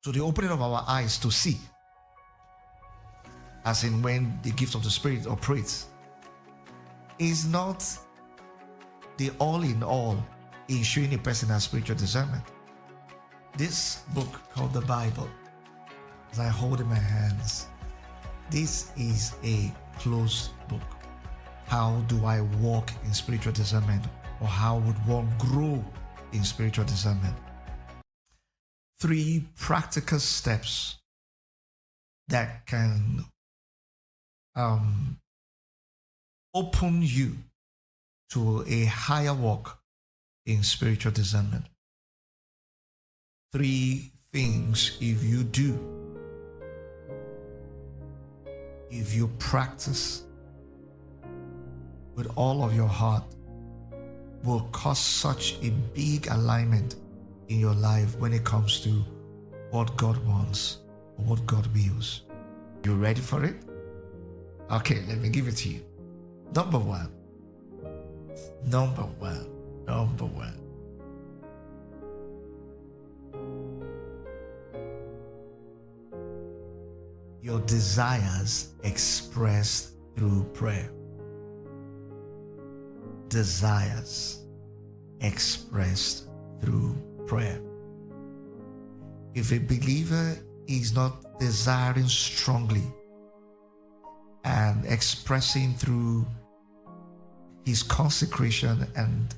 So the opening of our eyes to see, as in when the gift of the Spirit operates, is not the all in all in showing a person has spiritual discernment. This book called the Bible, as I hold in my hands, this is a closed book. How do I walk in spiritual discernment? Or how would one grow in spiritual discernment? 3 practical steps that can open you to a higher walk in spiritual discernment. 3 things, if you do, if you practice with all of your heart, will cause such a big alignment in your life when it comes to what God wants or what God wills. You ready for it? Okay, let me give it to you. Number one. Your desires expressed through prayer. Desires expressed through prayer. If a believer is not desiring strongly and expressing through his consecration and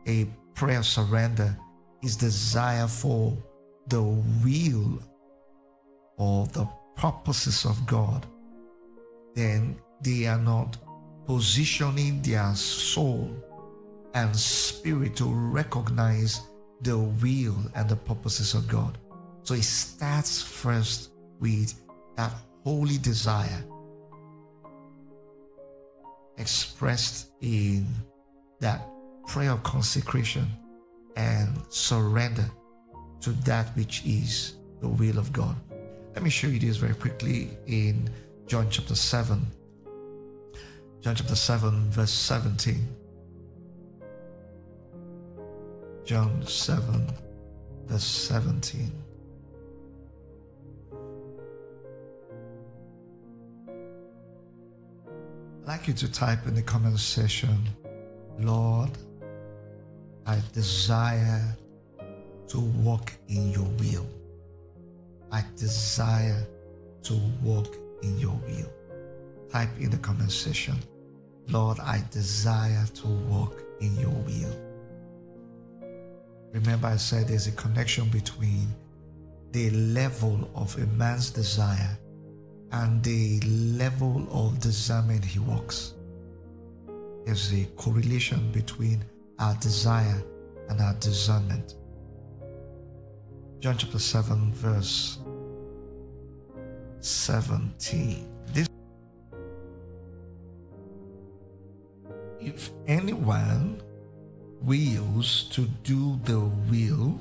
a prayer of surrender his desire for the will or the purposes of God, then they are not positioning their soul and spirit to recognize the will and the purposes of God. So it starts first with that holy desire expressed in that prayer of consecration and surrender to that which is the will of God. Let me show you this very quickly in John chapter 7. John chapter 7 verse 17. John 7 verse 17. I'd like you to type in the comment section, Lord, I desire to walk in your will. I desire to walk in your will. Type in the comment section, Lord, I desire to walk in your will. Remember, I said there's a connection between the level of a man's desire and the level of discernment he walks. There's a correlation between our desire and our discernment. John chapter 7 verse 17. If anyone wills to do the will,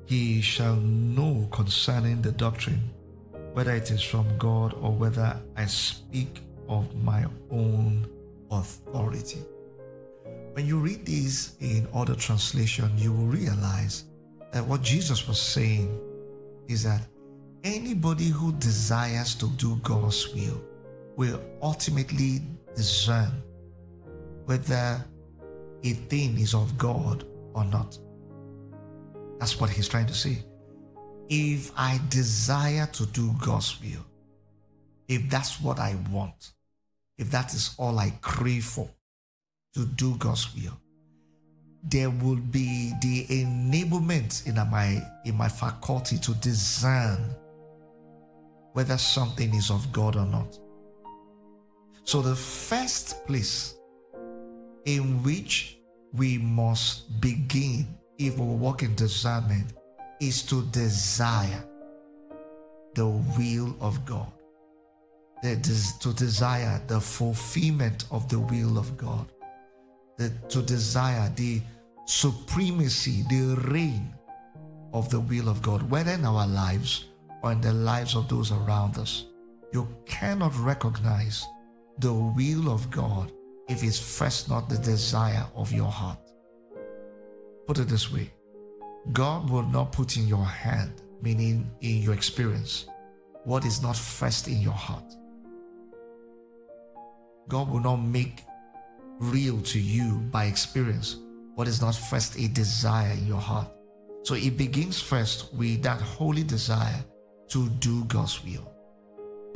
he shall know concerning the doctrine, whether it is from God or whether I speak of my own authority. When you read this in other translation, you will realize that what Jesus was saying is that anybody who desires to do God's will ultimately discern whether a thing is of God or not. That's what he's trying to say. If I desire to do God's will, if that's what I want, if that is all I crave for, to do God's will, there will be the enablement in my faculty to discern whether something is of God or not. So the first place in which we must begin if we walk in discernment is to desire the will of God, to desire the fulfillment of the will of God, to desire the supremacy, the reign of the will of God, whether in our lives or in the lives of those around us. You cannot recognize the will of God if it's first not the desire of your heart. Put it this way, God will not put in your hand meaning in your experience, what is not first in your heart. God will not make real to you by experience what is not first a desire in your heart. So it begins first with that holy desire to do God's will.